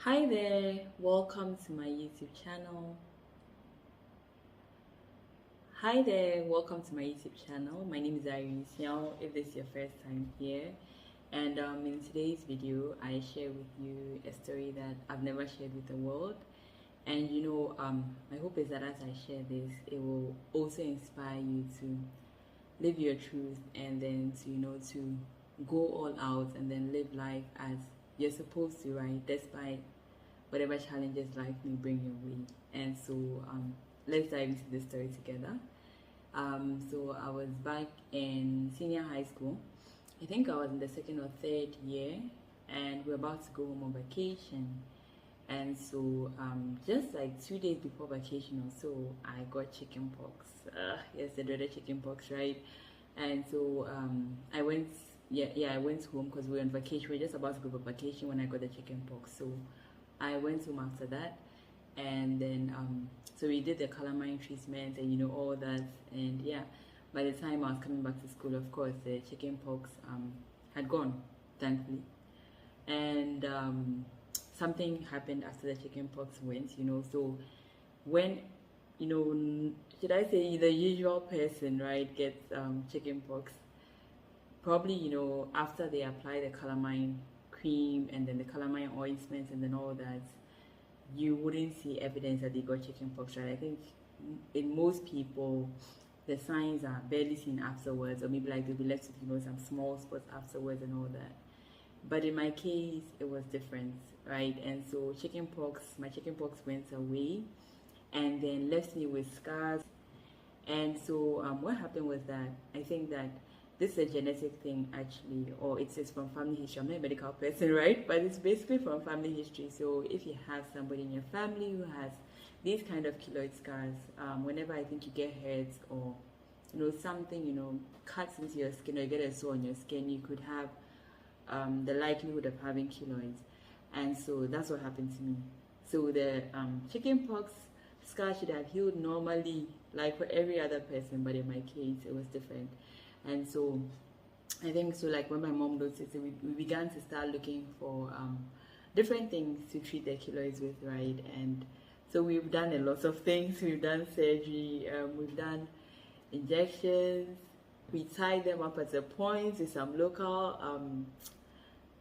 Hi there, welcome to my YouTube channel. Hi there, welcome to my YouTube channel. My name is Irene Siaw, if this is your first time here. And in today's video, I share with you a story that I've never shared with the world. And my hope is that as I share this, it will also inspire you to live your truth and then to go all out and then live life as you're supposed to, right? Despite whatever challenges life may bring your way. And so let's dive into this story together. So I was back in senior high school. I think I was in the second or third year, and we're about to go home on vacation. And so just like 2 days before vacation or so, I got chicken pox. Yes, the dreaded chicken pox, right? And so I went, I went home because we were on vacation. We were just about to go on vacation when I got the chicken pox. So I went home after that, and then so we did the calamine treatment and all that. And yeah, by the time I was coming back to school, of course the chicken pox had gone, thankfully. And something happened after the chicken pox went, so when should I say the usual person, right, gets chicken pox, probably after they apply the calamine cream and then the calamine ointment and then all that, you wouldn't see evidence that they got chicken pox, right? I think in most people the signs are barely seen afterwards, or maybe like they'll be left with some small spots afterwards and all that. But in my case it was different, right? And so my chicken pox went away and then left me with scars. And so what happened was that I think that this is a genetic thing actually, or it says from family history. I'm not a medical person, right? But it's basically from family history. So if you have somebody in your family who has these kind of keloid scars, whenever I think you get hurt or something cuts into your skin or you get a sore on your skin, you could have the likelihood of having keloids. And so that's what happened to me. So the chicken pox scar should have healed normally like for every other person, but in my case it was different. And so I think so, like when my mom noticed it, we began to start looking for different things to treat the keloids with, right? And so we've done a lot of things. We've done surgery, we've done injections, we tied them up at a point with some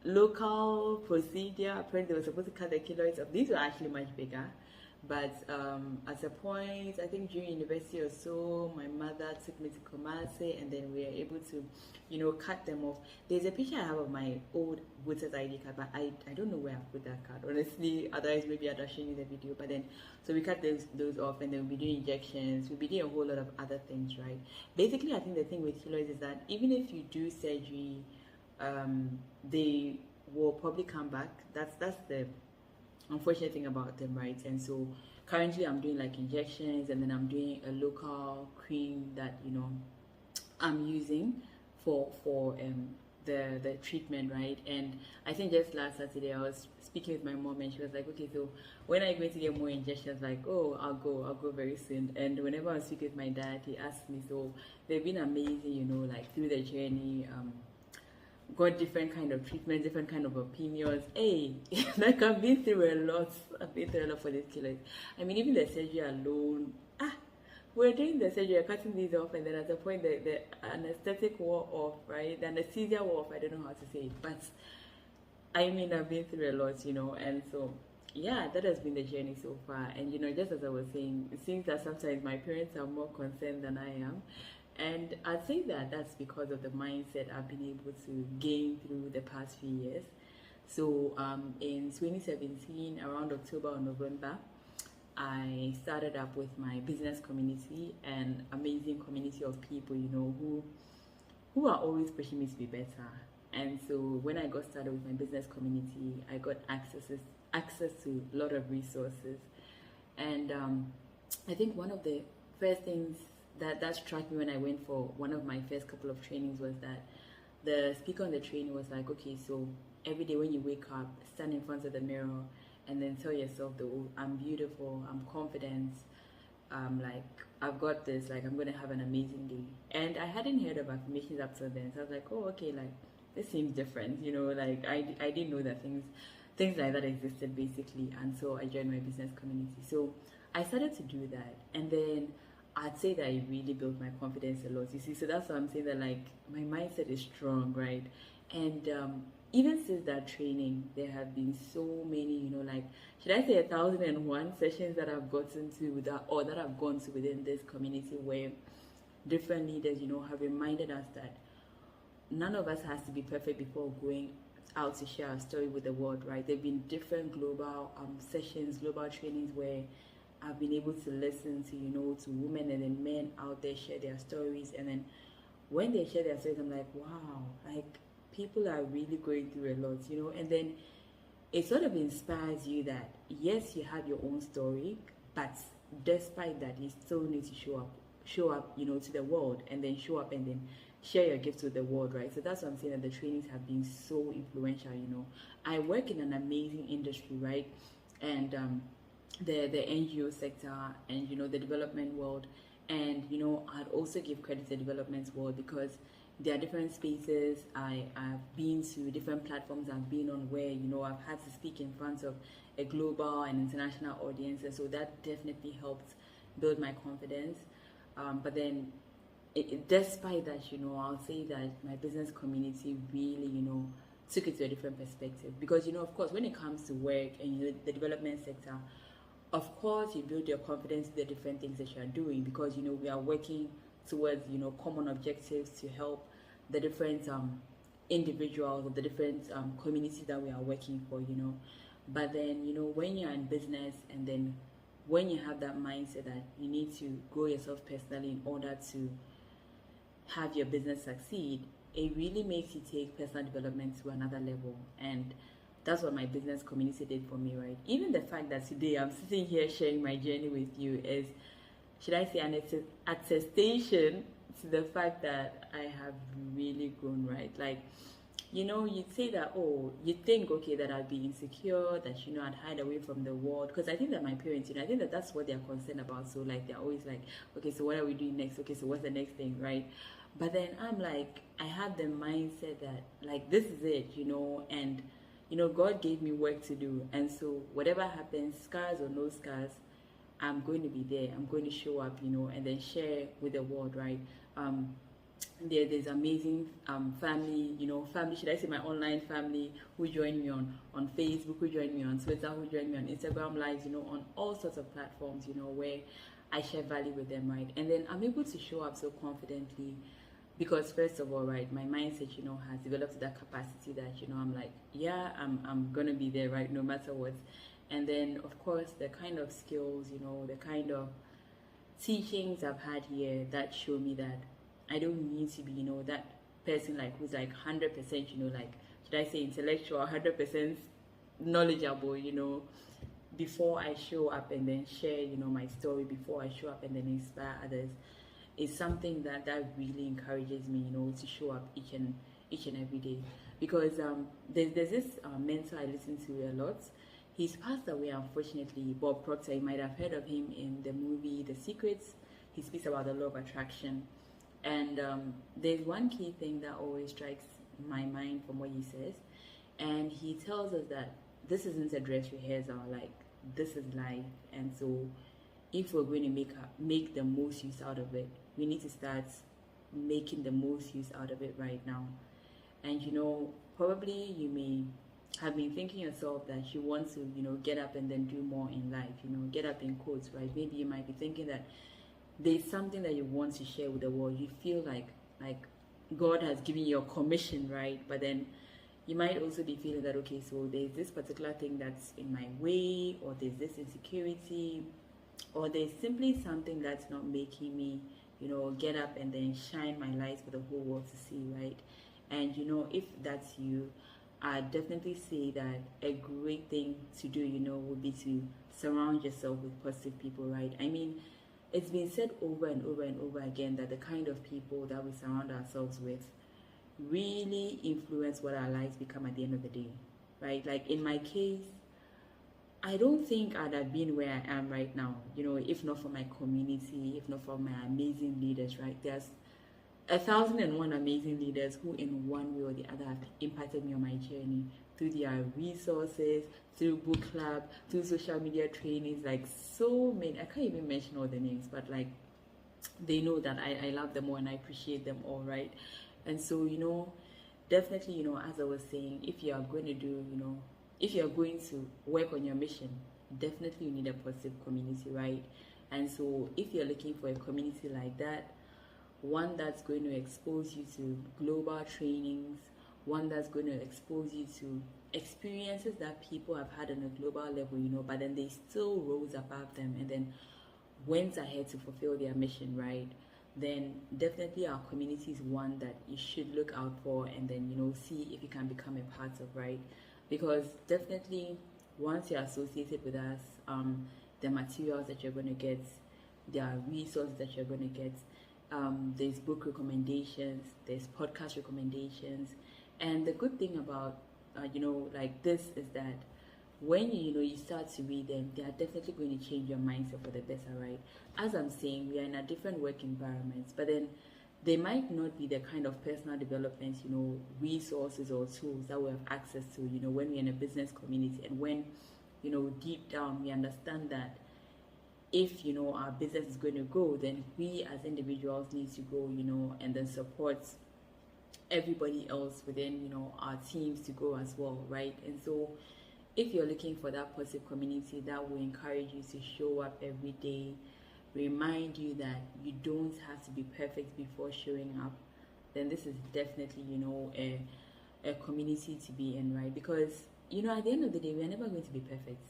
local procedure. Apparently they were supposed to cut the keloids off. These were actually much bigger. But at a point, I think during university or so, my mother took me to Kumasi, and then we were able to, cut them off. There's a picture I have of my old voter's ID card, but I don't know where I put that card, honestly. Otherwise, maybe I'd have shown you the video. But then, so we cut those off, and then we'll be doing injections. We'll be doing a whole lot of other things, right? Basically, I think the thing with keloids is that even if you do surgery, they will probably come back. That's the unfortunate thing about them, right? And so currently I'm doing like injections, and then I'm doing a local cream that I'm using for the treatment, right? And I think just last Saturday I was speaking with my mom, and she was like, okay, so when are you going to get more injections? Like, oh, I'll go very soon. And whenever I speak with my dad, he asks me. So they've been amazing, like through the journey. Got different kind of treatment, different kind of opinions. Hey, like I've been through a lot. I've been through a lot for this keloid. I mean, even the surgery alone. We're doing the surgery, we're cutting these off, and then at the point the anesthetic wore off, right? The anesthesia wore off. I don't know how to say it, but I mean, I've been through a lot, and so yeah, that has been the journey so far. And just as I was saying, it seems that sometimes my parents are more concerned than I am. And I'd say that that's because of the mindset I've been able to gain through the past few years. So in 2017, around October or November, I started up with my business community, an amazing community of people, who are always pushing me to be better. And so when I got started with my business community, I got access to a lot of resources. And I think one of the first things that struck me when I went for one of my first couple of trainings was that the speaker on the training was like, okay, so every day when you wake up, stand in front of the mirror and then tell yourself, I'm beautiful, I'm confident, like I've got this, like I'm gonna have an amazing day. And I hadn't heard of affirmations up to then, so I was like, oh, okay, like this seems different, like I didn't know that things like that existed basically, and so I joined my business community. So I started to do that, and then I'd say that it really built my confidence a lot. You see, so that's why I'm saying that like my mindset is strong, right? And even since that training, there have been so many, like should I say 1,001 sessions that I've gotten to with that, or that I've gone to within this community, where different leaders, have reminded us that none of us has to be perfect before going out to share our story with the world, right? There have been different global sessions, global trainings where I've been able to listen to, to women and then men out there share their stories. And then when they share their stories, I'm like, wow, like people are really going through a lot, and then it sort of inspires you that, yes, you have your own story, but despite that, you still need to show up, to the world, and then show up and then share your gifts with the world, right? So that's what I'm saying, that the trainings have been so influential. I work in an amazing industry, right? And the NGO sector, and the development world, and I'd also give credit to the development world, because there are different spaces I've been to, different platforms I've been on, where I've had to speak in front of a global and international audience, and so that definitely helped build my confidence. But then despite that, I'll say that my business community really, took it to a different perspective, because of course, when it comes to work and the development sector, of course you build your confidence in the different things that you are doing, because we are working towards common objectives to help the different individuals or the different communities that we are working for. But then when you're in business, and then when you have that mindset that you need to grow yourself personally in order to have your business succeed, it really makes you take personal development to another level. And that's what my business community did for me, right? Even the fact that today I'm sitting here sharing my journey with you is, should I say, an attestation to the fact that I have really grown, right? Like, you'd say that, oh, you think, okay, that I'd be insecure, that, I'd hide away from the world. Because I think that my parents, I think that that's what they're concerned about. So, like, they're always like, okay, so what are we doing next? Okay, so what's the next thing, right? But then I'm like, I have the mindset that, like, this is it, and, God gave me work to do. And so whatever happens, scars or no scars, I'm going to be there. I'm going to show up, and then share with the world, right? There's amazing family, family, should I say, my online family, who join me on Facebook, who join me on Twitter, who join me on Instagram Lives, on all sorts of platforms, where I share value with them, right? And then I'm able to show up so confidently, because first of all, right, my mindset, has developed that capacity that, I'm like, yeah, I'm gonna be there, right, no matter what. And then, of course, the kind of skills, the kind of teachings I've had here that show me that I don't need to be, that person like who's like 100%, like, should I say, intellectual, 100% knowledgeable, before I show up and then share, my story, before I show up and then inspire others. Is something that really encourages me, to show up each and every day. Because there's this mentor I listen to a lot. He's passed away, unfortunately, Bob Proctor. You might have heard of him in the movie The Secrets. He speaks about the law of attraction. And there's one key thing that always strikes my mind from what he says. And he tells us that this isn't a dress rehearsal, like, this is life. And so if we're going to make the most use out of it, we need to start making the most use out of it right now. And probably you may have been thinking yourself that you want to get up and then do more in life, get up in quotes, right? Maybe you might be thinking that there's something that you want to share with the world. You feel like God has given you a commission, right? But then you might also be feeling that, okay, so there's this particular thing that's in my way, or there's this insecurity, or there's simply something that's not making me, get up and then shine my light for the whole world to see, right? And if that's you, I definitely say that a great thing to do, would be to surround yourself with positive people, right? I mean, it's been said over and over and over again that the kind of people that we surround ourselves with really influence what our lives become at the end of the day, right? Like in my case, I don't think I'd have been where I am right now, if not for my community, if not for my amazing leaders, right? There's 1,001 amazing leaders who in one way or the other have impacted me on my journey through their resources, through book club, through social media trainings, like so many. I can't even mention all the names, but like they know that I love them all and I appreciate them all, right? And so, definitely, as I was saying, if you are going to do, if you're going to work on your mission, definitely you need a positive community, right? And so if you're looking for a community like that, one that's going to expose you to global trainings, one that's going to expose you to experiences that people have had on a global level, but then they still rose above them and then went ahead to fulfill their mission, right? Then definitely our community is one that you should look out for and then, see if you can become a part of, right? Because definitely once you're associated with us, the materials that you're going to get, there are resources that you're going to get. There's book recommendations, there's podcast recommendations, and the good thing about like this is that when you start to read them, they are definitely going to change your mindset for the better, right? As I'm saying, we are in a different work environments, but then they might not be the kind of personal development, resources or tools that we have access to, when we're in a business community, and when, deep down we understand that if our business is going to grow, then we as individuals need to grow, and then support everybody else within our teams to grow as well, right? And so if you're looking for that positive community that will encourage you to show up every day, remind you that you don't have to be perfect before showing up, then this is definitely a community to be in, right? Because at the end of the day, we are never going to be perfect.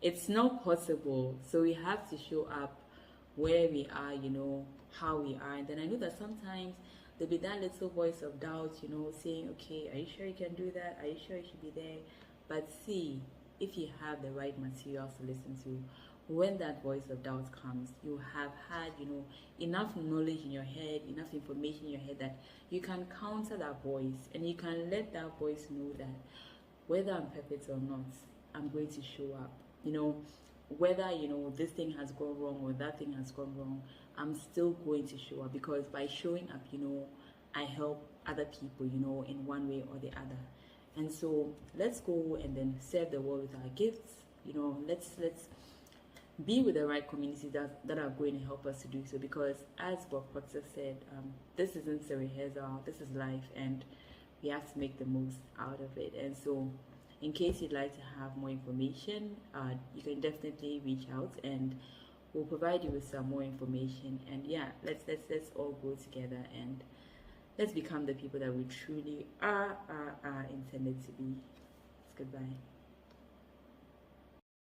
It's not possible. So we have to show up where we are, how we are. And then I know that sometimes there'll be that little voice of doubt, saying, okay, are you sure you can do that? Are you sure you should be there? But see, if you have the right materials to listen to, when that voice of doubt comes, you have had, enough knowledge in your head, enough information in your head that you can counter that voice and you can let that voice know that whether I'm perfect or not, I'm going to show up. Whether this thing has gone wrong or that thing has gone wrong, I'm still going to show up, because by showing up, I help other people, in one way or the other. And so let's go and then serve the world with our gifts. Let's be with the right communities that are going to help us to do so, because as Bob Proctor said, this isn't a rehearsal, this is life, and we have to make the most out of it. And so in case you'd like to have more information, you can definitely reach out and we'll provide you with some more information. And yeah, let's all go together and let's become the people that we truly are intended to be. Goodbye.